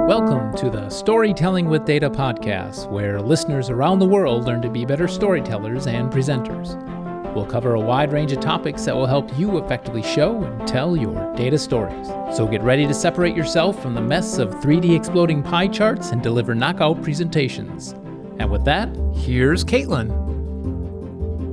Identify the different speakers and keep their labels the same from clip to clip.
Speaker 1: Welcome to the Storytelling with Data podcast, where listeners around the world learn to be better storytellers and presenters. We'll cover a wide range of topics that will help you effectively show and tell your data stories. So get ready to separate yourself from the mess of 3D exploding pie charts and deliver knockout presentations. And with that, here's Caitlin.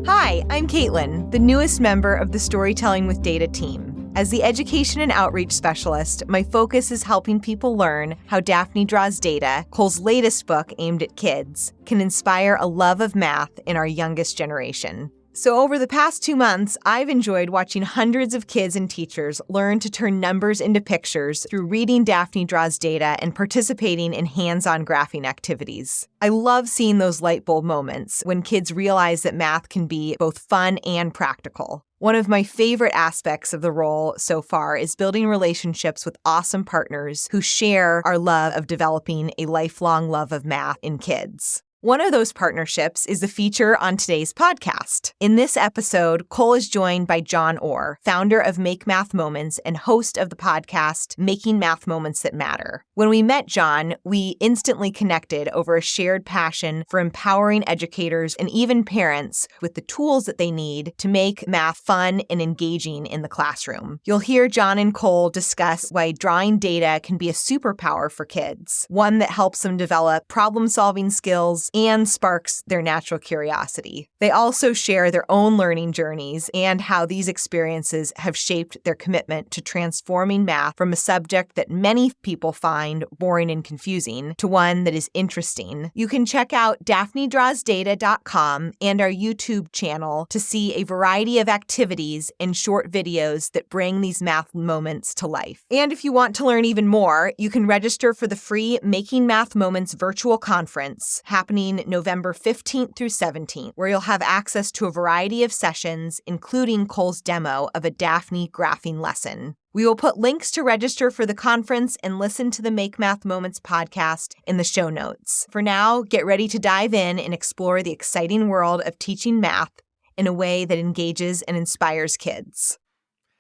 Speaker 2: Hi, I'm Caitlin, the newest member of the Storytelling with Data team. As the education and outreach specialist, my focus is helping people learn how Daphne Draws Data, Cole's latest book aimed at kids, can inspire a love of math in our youngest generation. So over the past 2 months, I've enjoyed watching hundreds of kids and teachers learn to turn numbers into pictures through reading Daphne Draws Data and participating in hands-on graphing activities. I love seeing those light bulb moments when kids realize that math can be both fun and practical. One of my favorite aspects of the role so far is building relationships with awesome partners who share our love of developing a lifelong love of math in kids. One of those partnerships is the feature on today's podcast. In this episode, Cole is joined by Jon Orr, founder of Make Math Moments and host of the podcast Making Math Moments That Matter. When we met Jon, we instantly connected over a shared passion for empowering educators and even parents with the tools that they need to make math fun and engaging in the classroom. You'll hear Jon and Cole discuss why drawing data can be a superpower for kids, one that helps them develop problem-solving skills and sparks their natural curiosity. They also share their own learning journeys and how these experiences have shaped their commitment to transforming math from a subject that many people find boring and confusing to one that is interesting. You can check out daphnedrawsdata.com and our YouTube channel to see a variety of activities and short videos that bring these math moments to life. And if you want to learn even more, you can register for the free Making Math Moments virtual conference happening November 15th through 17th, where you'll have access to a variety of sessions, including Cole's demo of a Daphne graphing lesson. We will put links to register for the conference and listen to the Make Math Moments podcast in the show notes. For now, get ready to dive in and explore the exciting world of teaching math in a way that engages and inspires kids.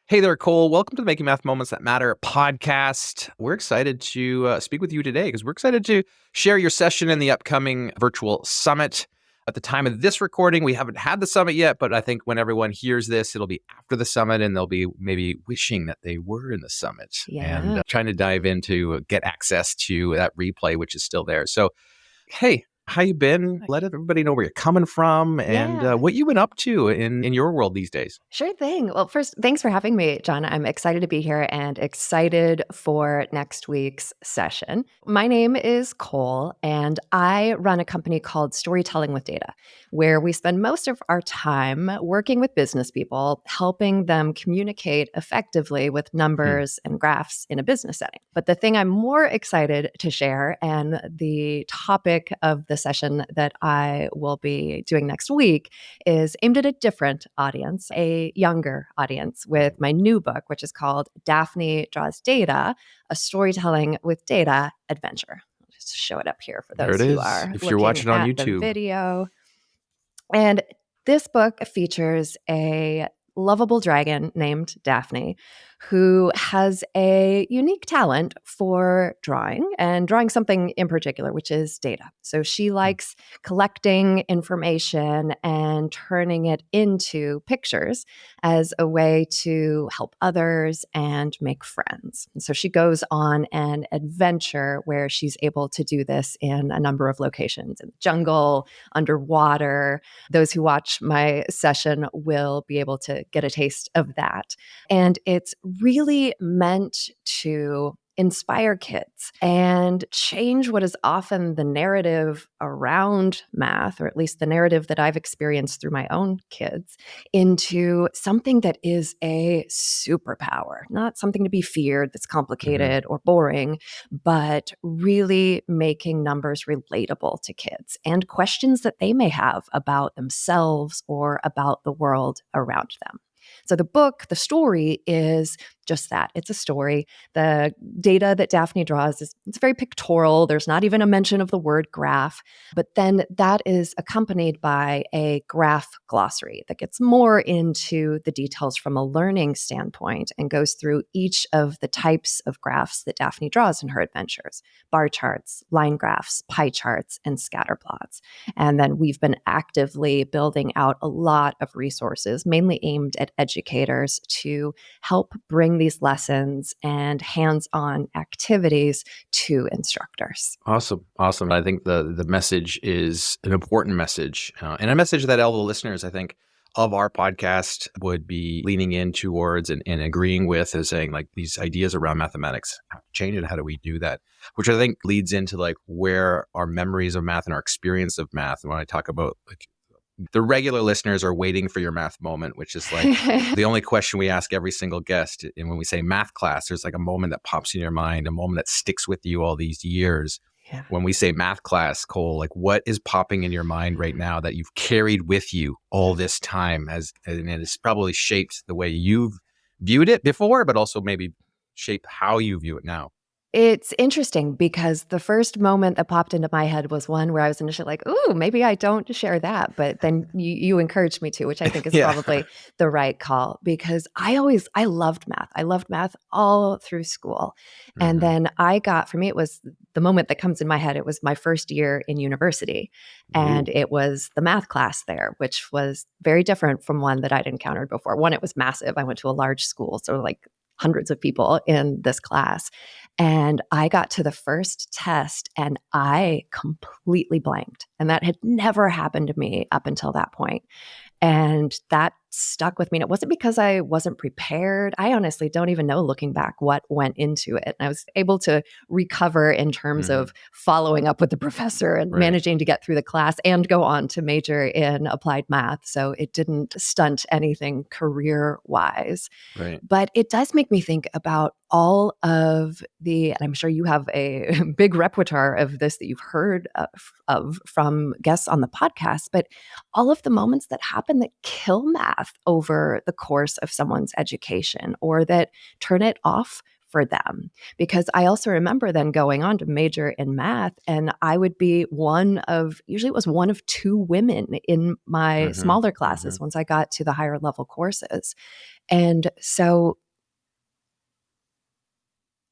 Speaker 3: Hey there, Cole. Welcome to the Making Math Moments That Matter podcast. We're excited to speak with you today because we're excited to share your session in the upcoming virtual summit. At the time of this recording, we haven't had the summit yet, but I think when everyone hears this, it'll be after the summit and they'll be maybe wishing that they were in the summit and trying to dive in to get access to that replay, which is still there. So, hey, how you been? Let everybody know where you're coming from and what you've been up to in your world these days.
Speaker 4: Sure thing. Well, first, thanks for having me, Jon. I'm excited to be here and excited for next week's session. My name is Cole, and I run a company called Storytelling with Data, where we spend most of our time working with business people, helping them communicate effectively with numbers and graphs in a business setting. But the thing I'm more excited to share, and the topic of the session that I will be doing next week, is aimed at a different audience, a younger audience, with my new book, which is called Daphne Draws Data, a Storytelling with Data adventure. I'll just show it up here for those who are
Speaker 3: if you're watching on YouTube.
Speaker 4: The video. And this book features a lovable dragon named Daphne, who has a unique talent for drawing, and drawing something in particular, which is data. So she likes collecting information and turning it into pictures as a way to help others and make friends. And so she goes on an adventure where she's able to do this in a number of locations, in the jungle, underwater. Those who watch my session will be able to get a taste of that. And it's really meant to inspire kids and change what is often the narrative around math, or at least the narrative that I've experienced through my own kids, into something that is a superpower, not something to be feared that's complicated or boring, but really making numbers relatable to kids and questions that they may have about themselves or about the world around them. So the book, the story, is just that. It's a story. The data that Daphne draws it's very pictorial. There's not even a mention of the word graph. But then that is accompanied by a graph glossary that gets more into the details from a learning standpoint and goes through each of the types of graphs that Daphne draws in her adventures: bar charts, line graphs, pie charts, and scatter plots. And then we've been actively building out a lot of resources, mainly aimed at educators, to help bring these lessons and hands-on activities to instructors.
Speaker 3: Awesome. I think the message is an important message, and a message that all the listeners, I think, of our podcast would be leaning in towards and agreeing with, is saying like these ideas around mathematics, how to change it, how do we do that? Which I think leads into like where our memories of math and our experience of math. And when I talk about like the regular listeners are waiting for your math moment, which is like the only question we ask every single guest. And when we say math class, there's like a moment that pops in your mind, a moment that sticks with you all these years.
Speaker 4: Yeah.
Speaker 3: When we say math class, Cole, like what is popping in your mind right now that you've carried with you all this time and it's probably shaped the way you've viewed it before, but also maybe shape how you view it now?
Speaker 4: It's interesting because the first moment that popped into my head was one where I was initially like, ooh, maybe I don't share that. But then you encouraged me to, which I think is probably the right call, because I loved math. I loved math all through school. And then for me, it was the moment that comes in my head. It was my first year in university. And it was the math class there, which was very different from one that I'd encountered before. One, it was massive. I went to a large school, so like hundreds of people in this class. And I got to the first test and I completely blanked. And that had never happened to me up until that point. And that stuck with me. And it wasn't because I wasn't prepared. I honestly don't even know, looking back, what went into it. And I was able to recover in terms of following up with the professor and managing to get through the class and go on to major in applied math. So it didn't stunt anything career-wise.
Speaker 3: Right.
Speaker 4: But it does make me think about all of and I'm sure you have a big repertoire of this that you've heard of from guests on the podcast, but all of the moments that happen that kill math over the course of someone's education or that turn it off for them. Because I also remember then going on to major in math, and I would be usually it was one of two women in my smaller classes once I got to the higher level courses. And so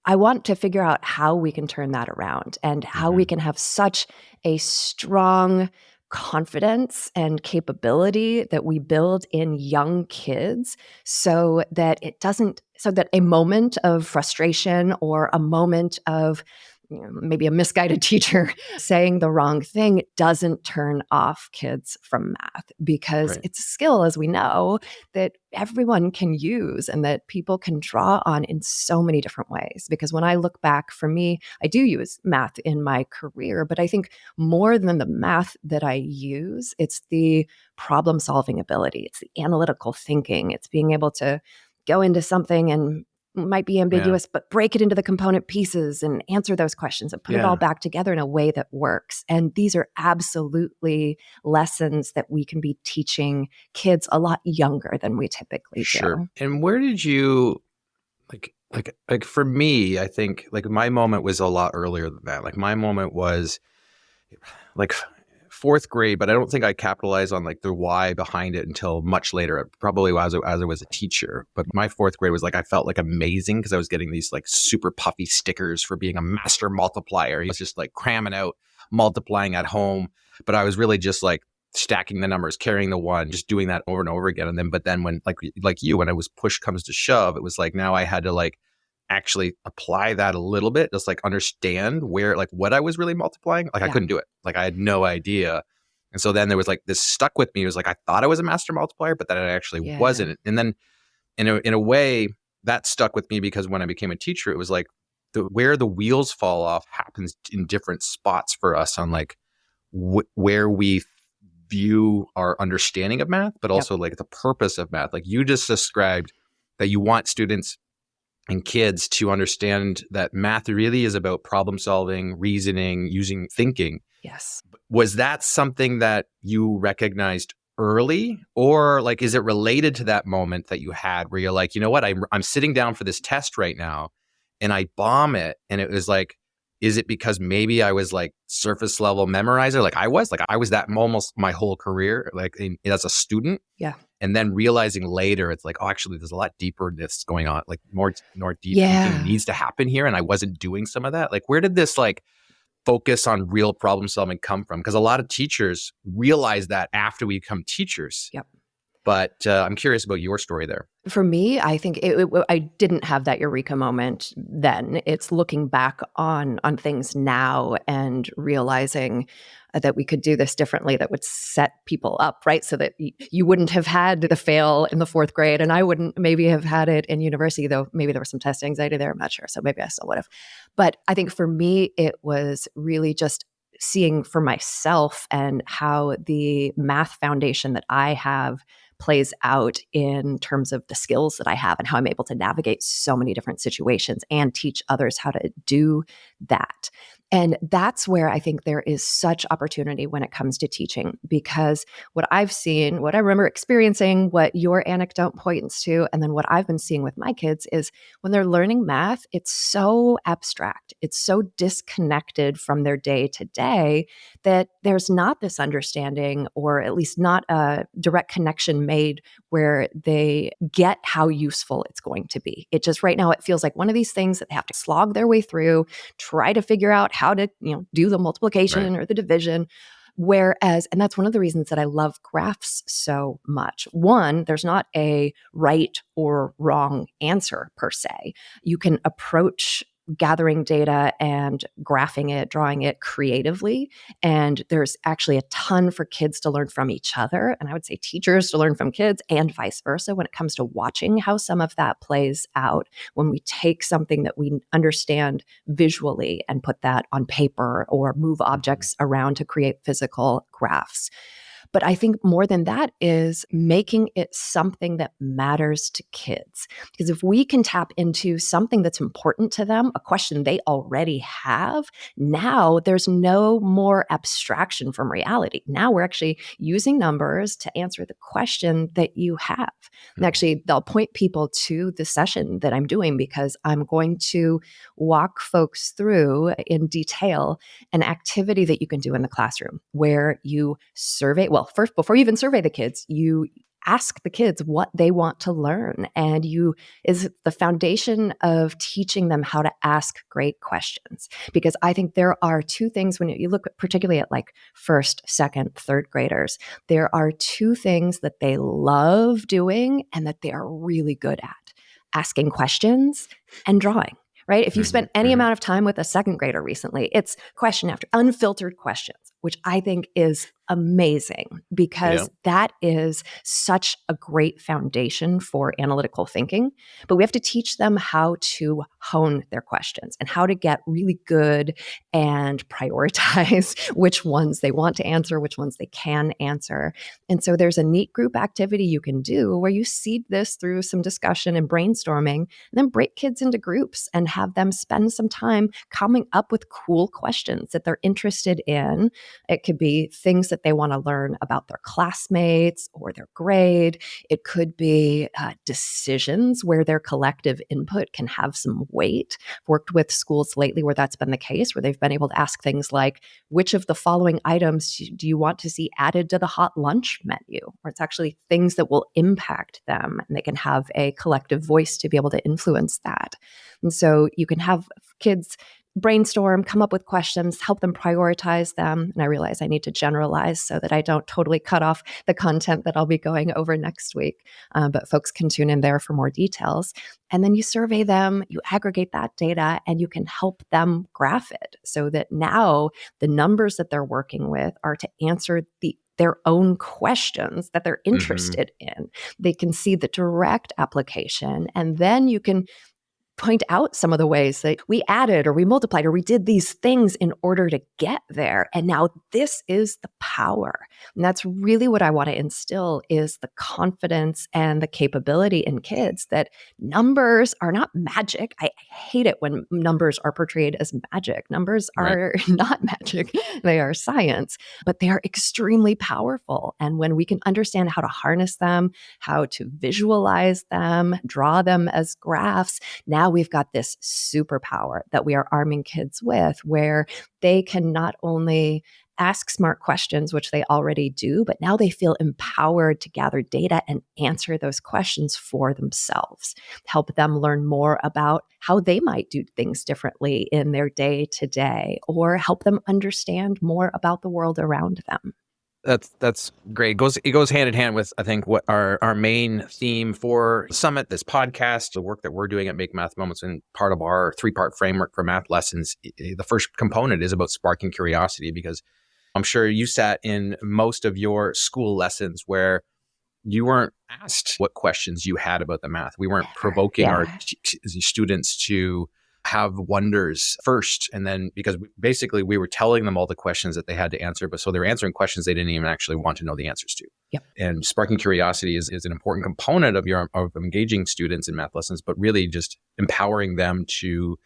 Speaker 4: I want to figure out how we can turn that around and how we can have such a strong confidence and capability that we build in young kids so that a moment of frustration or a moment of maybe a misguided teacher saying the wrong thing doesn't turn off kids from math, because it's a skill, as we know, that everyone can use and that people can draw on in so many different ways. Because when I look back, for me, I do use math in my career, but I think more than the math that I use, it's the problem solving ability. It's the analytical thinking. It's being able to go into something and might be ambiguous, but break it into the component pieces and answer those questions and put it all back together in a way that works. And these are absolutely lessons that we can be teaching kids a lot younger than we typically do.
Speaker 3: And where did you, like for me, I think like my moment was a lot earlier than that. Like my moment was like fourth grade, but I don't think I capitalized on like the why behind it until much later, probably as I was a teacher. But my fourth grade was like, I felt like amazing because I was getting these like super puffy stickers for being a master multiplier. He was just like cramming out multiplying at home, but I was really just like stacking the numbers, carrying the one, just doing that over and over again. But then when when I was push comes to shove, it was like now I had to like actually apply that a little bit, just like understand where, like what I was really multiplying. Like I couldn't do it. Like I had no idea. And so then there was like this stuck with me. It was like, I thought I was a master multiplier, but that I actually wasn't. And then in a way that stuck with me because when I became a teacher, it was like where the wheels fall off happens in different spots for us on like where we view our understanding of math, but also like the purpose of math. Like you just described that you want students and kids to understand that math really is about problem solving, reasoning, using thinking.
Speaker 4: Yes.
Speaker 3: Was that something that you recognized early, or like, is it related to that moment that you had where you're like, you know what, I'm sitting down for this test right now and I bomb it. And it was like, is it because maybe I was like surface level memorizer? Like I was that almost my whole career, like as a student.
Speaker 4: Yeah.
Speaker 3: And then realizing later, it's like, oh, actually, there's a lot deeper that's going on, like more deep thinking
Speaker 4: Yeah.
Speaker 3: needs to happen here. And I wasn't doing some of that. Like, where did this like focus on real problem solving come from? Because a lot of teachers realize that after we become teachers.
Speaker 4: Yep.
Speaker 3: But I'm curious about your story there.
Speaker 4: For me, I think I didn't have that eureka moment then. It's looking back on things now and realizing that we could do this differently that would set people up, right? So that you wouldn't have had the fail in the fourth grade, and I wouldn't maybe have had it in university, though maybe there was some test anxiety there, I'm not sure. So maybe I still would have. But I think for me, it was really just seeing for myself and how the math foundation that I have plays out in terms of the skills that I have and how I'm able to navigate so many different situations and teach others how to do that. And that's where I think there is such opportunity when it comes to teaching, because what I've seen, what I remember experiencing, what your anecdote points to, and then what I've been seeing with my kids is when they're learning math, it's so abstract. It's so disconnected from their day to day that there's not this understanding, or at least not a direct connection made where they get how useful it's going to be. It just right now, it feels like one of these things that they have to slog their way through, try to figure out how to, do the multiplication or the division. Whereas, and that's one of the reasons that I love graphs so much. One, there's not a right or wrong answer per se. You can approach gathering data and graphing it, drawing it creatively. And there's actually a ton for kids to learn from each other. And I would say teachers to learn from kids and vice versa when it comes to watching how some of that plays out when we take something that we understand visually and put that on paper or move objects around to create physical graphs. But I think more than that is making it something that matters to kids. Because if we can tap into something that's important to them, a question they already have, now there's no more abstraction from reality. Now we're actually using numbers to answer the question that you have. And actually, they'll point people to the session that I'm doing because I'm going to walk folks through in detail an activity that you can do in the classroom where you survey. Well, first, before you even survey the kids, you ask the kids what they want to learn. And is the foundation of teaching them how to ask great questions. Because I think there are two things when you look particularly at like first, second, third graders, there are two things that they love doing and that they are really good at: asking questions and drawing. Right? If you spent any amount of time with a second grader recently, it's question after unfiltered questions, which I think is amazing because that is such a great foundation for analytical thinking. But we have to teach them how to hone their questions and how to get really good and prioritize which ones they want to answer, which ones they can answer. And so there's a neat group activity you can do where you seed this through some discussion and brainstorming, and then break kids into groups and have them spend some time coming up with cool questions that they're interested in. It could be things that they want to learn about their classmates or their grade. It could be decisions where their collective input can have some weight. I've worked with schools lately where that's been the case, where they've been able to ask things like, which of the following items do you want to see added to the hot lunch menu? Or it's actually things that will impact them, and they can have a collective voice to be able to influence that. And so you can have kids brainstorm, come up with questions, help them prioritize them. And I realize I need to generalize so that I don't totally cut off the content that I'll be going over next week. But folks can tune in there for more details. And then you survey them, you aggregate that data, and you can help them graph it so that now the numbers that they're working with are to answer their own questions that they're interested in. They can see the direct application, and then you can point out some of the ways that we added or we multiplied or we did these things in order to get there. And now this is the power. And that's really what I want to instill, is the confidence and the capability in kids that numbers are not magic. I hate it when numbers are portrayed as magic. Numbers are not magic. They are science, but they are extremely powerful. And when we can understand how to harness them, how to visualize them, draw them as graphs, now we've got this superpower that we are arming kids with, where they can not only ask smart questions, which they already do, but now they feel empowered to gather data and answer those questions for themselves, help them learn more about how they might do things differently in their day to day, or help them understand more about the world around them.
Speaker 3: That's great. It goes hand in hand with, I think, what our main theme for Summit, this podcast, the work that we're doing at Make Math Moments, and part of our 3-part framework for math lessons. The first component is about sparking curiosity, because I'm sure you sat in most of your school lessons where you weren't asked what questions you had about the math. We weren't provoking our students to have wonders first. And then, because basically we were telling them all the questions that they had to answer, but so they're answering questions they didn't even actually want to know the answers to.
Speaker 4: Yep.
Speaker 3: And sparking curiosity is an important component of engaging students in math lessons, but really just empowering them to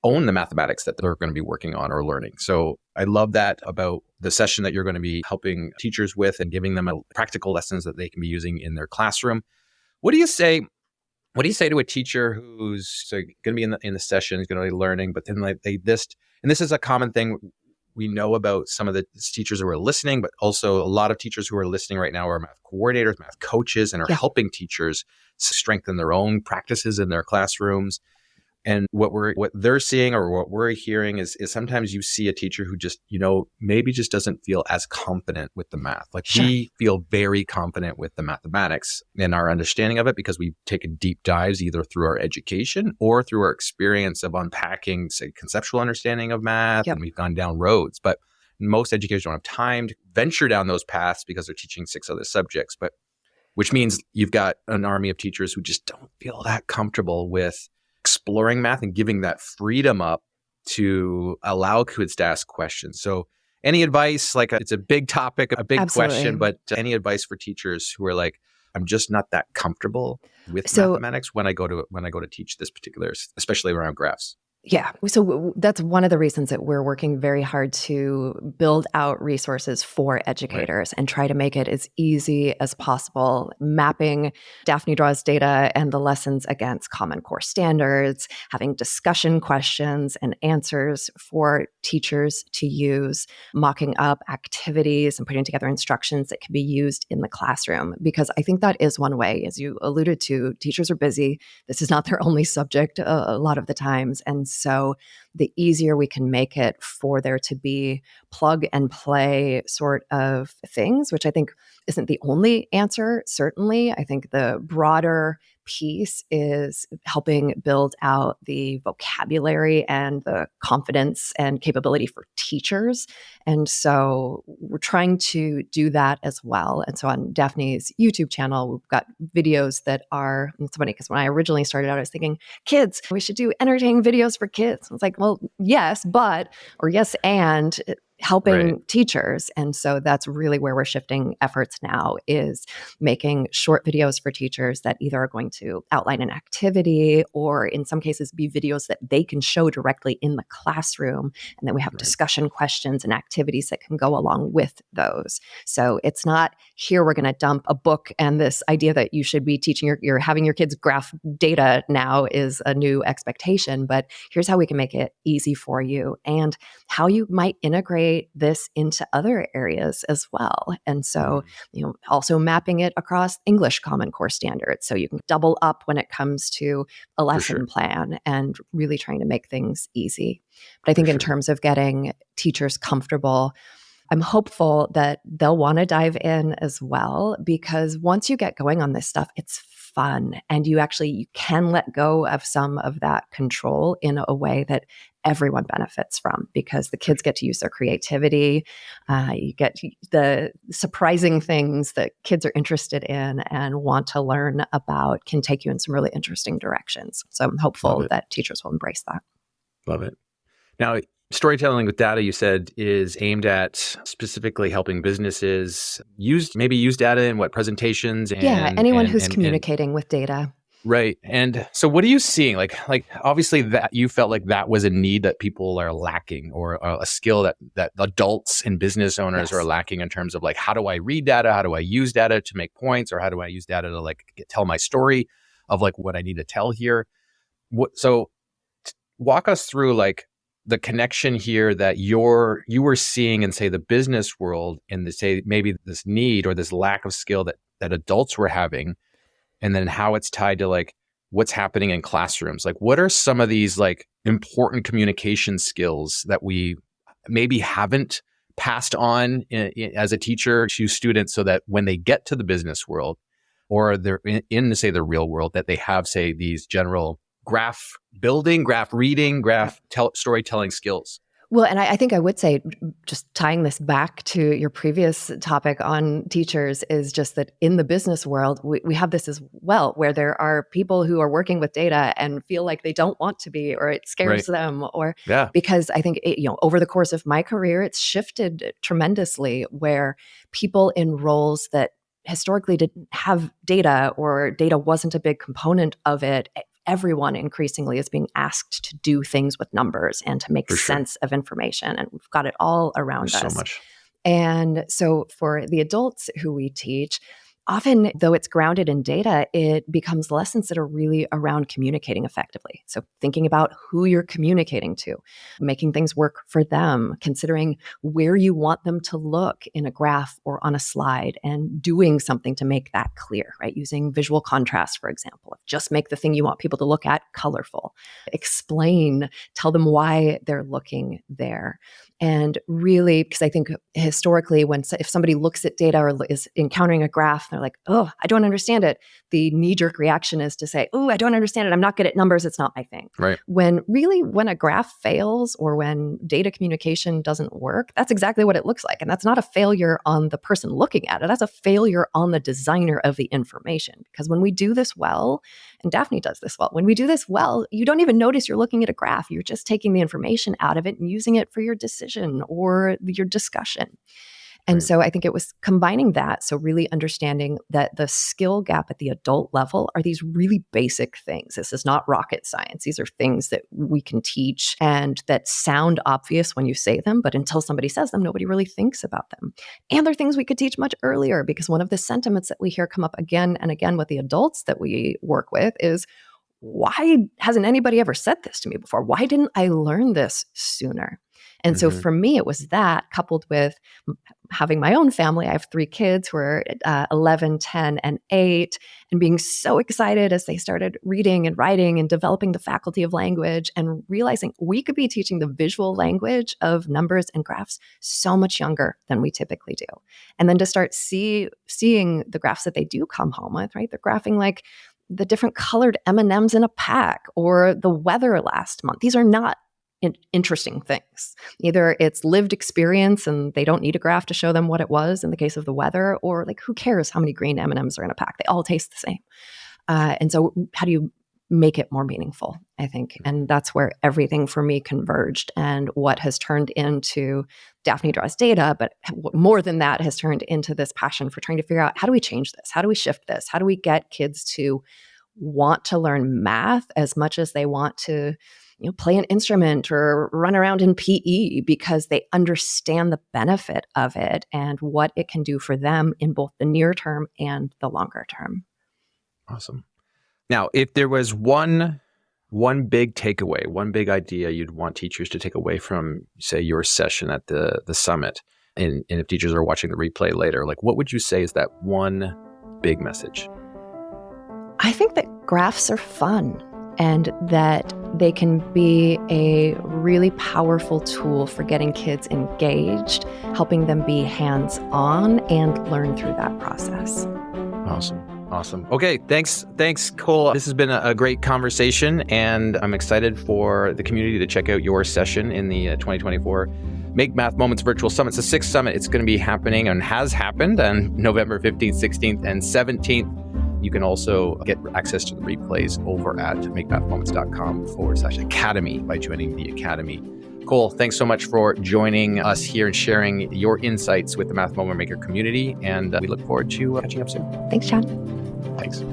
Speaker 3: own the mathematics that they're going to be working on or learning. So I love that about the session that you're going to be helping teachers with and giving them practical lessons that they can be using in their classroom. What do you say to a teacher who's going to be in the session, is going to be learning, but then and this is a common thing we know about some of the teachers who are listening, but also a lot of teachers who are listening right now are math coordinators, math coaches, and are helping teachers strengthen their own practices in their classrooms. And what they're seeing or what we're hearing is sometimes you see a teacher who just, maybe just doesn't feel as confident with the math. Like we feel very confident with the mathematics and our understanding of it because we've taken deep dives either through our education or through our experience of unpacking, say, conceptual understanding of math. And we've gone down roads. But most educators don't have time to venture down those paths because they're teaching 6 other subjects. But which means you've got an army of teachers who just don't feel that comfortable with exploring math and giving that freedom up to allow kids to ask questions. So any advice, it's a big topic, a big question, but any advice for teachers who are like, I'm just not that comfortable with mathematics when I go to teach this particular, especially around graphs?
Speaker 4: Yeah. So that's one of the reasons that we're working very hard to build out resources for educators and try to make it as easy as possible, mapping Daphne Draws Data and the lessons against Common Core standards, having discussion questions and answers for teachers to use, mocking up activities and putting together instructions that can be used in the classroom. Because I think that is one way, as you alluded to, teachers are busy. This is not their only subject a lot of the times. And so the easier we can make it for there to be plug and play sort of things, which I think isn't the only answer, certainly. I think the broader piece is helping build out the vocabulary and the confidence and capability for teachers. And so we're trying to do that as well. And so on Daphne's YouTube channel, we've got videos that are, it's funny because when I originally started out, I was thinking, kids, we should do entertaining videos for kids. It's like, well, yes, and helping teachers. And so that's really where we're shifting efforts now, is making short videos for teachers that either are going to outline an activity or in some cases be videos that they can show directly in the classroom. And then we have discussion questions and activities that can go along with those. So it's not here we're going to dump a book and this idea that you should be teaching you're having your kids graph data now is a new expectation, but here's how we can make it easy for you and how you might integrate this into other areas as well. And so, also mapping it across English Common Core standards. So you can double up when it comes to a lesson plan and really trying to make things easy. But I think in terms of getting teachers comfortable, I'm hopeful that they'll want to dive in as well, because once you get going on this stuff, it's fun. And you can let go of some of that control in a way that everyone benefits from, because the kids get to use their creativity. You get the surprising things that kids are interested in and want to learn about can take you in some really interesting directions. So I'm hopeful that teachers will embrace that.
Speaker 3: Love it. Now, storytelling with data, you said, is aimed at specifically helping businesses use data in presentations and
Speaker 4: anyone who's communicating with data.
Speaker 3: Right. And so what are you seeing? Like obviously that you felt like that was a need that people are lacking, or a skill that adults and business owners are lacking in terms of like, how do I read data? How do I use data to make points? Or how do I use data to tell my story of like what I need to tell here? Walk us through like the connection here that you were seeing in, say, the business world, and say maybe this need or this lack of skill that adults were having, and then how it's tied to like what's happening in classrooms. Like, what are some of these like important communication skills that we maybe haven't passed on as a teacher to students, so that when they get to the business world, or they're in say the real world, that they have, say, these general graph building, graph reading, storytelling skills?
Speaker 4: Well, and I think I would say, just tying this back to your previous topic on teachers, is just that in the business world, we have this as well, where there are people who are working with data and feel like they don't want to be, or it scares them, or because I think over the course of my career, it's shifted tremendously, where people in roles that historically didn't have data, or data wasn't a big component of it, everyone increasingly is being asked to do things with numbers and to make sense of information. And we've got it all around us.
Speaker 3: So much.
Speaker 4: And so for the adults who we teach, often, though it's grounded in data, it becomes lessons that are really around communicating effectively. So thinking about who you're communicating to, making things work for them, considering where you want them to look in a graph or on a slide, and doing something to make that clear, right? Using visual contrast, for example. Just make the thing you want people to look at colorful. Explain, tell them why they're looking there. And really, because I think historically, if somebody looks at data or is encountering a graph, they're like, oh, I don't understand it. The knee-jerk reaction is to say, oh, I don't understand it. I'm not good at numbers. It's not my thing.
Speaker 3: Right.
Speaker 4: When a graph fails, or when data communication doesn't work, that's exactly what it looks like. And that's not a failure on the person looking at it. That's a failure on the designer of the information. Because when we do this well, and Daphne does this well, when we do this well, you don't even notice you're looking at a graph. You're just taking the information out of it and using it for your decision or your discussion. And so I think it was combining that. So really understanding that the skill gap at the adult level are these really basic things. This is not rocket science. These are things that we can teach and that sound obvious when you say them, but until somebody says them, nobody really thinks about them. And they're things we could teach much earlier, because one of the sentiments that we hear come up again and again with the adults that we work with is, why hasn't anybody ever said this to me before? Why didn't I learn this sooner? And so for me, it was that, coupled with having my own family. I have 3 kids who are 11, 10, and 8, and being so excited as they started reading and writing and developing the faculty of language, and realizing we could be teaching the visual language of numbers and graphs so much younger than we typically do. And then to start seeing the graphs that they do come home with, right? They're graphing like the different colored M&Ms in a pack, or the weather last month. These are not interesting things. Either it's lived experience and they don't need a graph to show them what it was in the case of the weather, or like, who cares how many green M&Ms are in a pack? They all taste the same. And so how do you make it more meaningful, I think? And that's where everything for me converged, and what has turned into Daphne Draws Data, but more than that, has turned into this passion for trying to figure out, how do we change this? How do we shift this? How do we get kids to want to learn math as much as they want to play an instrument or run around in PE, because they understand the benefit of it and what it can do for them in both the near term and the longer term.
Speaker 3: Awesome. Now, if there was one big takeaway, one big idea you'd want teachers to take away from, say, your session at the summit, and if teachers are watching the replay later, like, what would you say is that one big message?
Speaker 4: I think that graphs are fun. and that they can be a really powerful tool for getting kids engaged, helping them be hands-on and learn through that process.
Speaker 3: Awesome. Okay, thanks, Cole. This has been a great conversation, and I'm excited for the community to check out your session in the 2024 Make Math Moments Virtual Summit. It's the 6th summit. It's going to be happening and has happened on November 15th, 16th, and 17th. You can also get access to the replays over at makemathmoments.com/academy by joining the Academy. Cole, thanks so much for joining us here and sharing your insights with the Math Moment Maker community. And we look forward to catching up soon.
Speaker 4: Thanks, Jon.
Speaker 3: Thanks.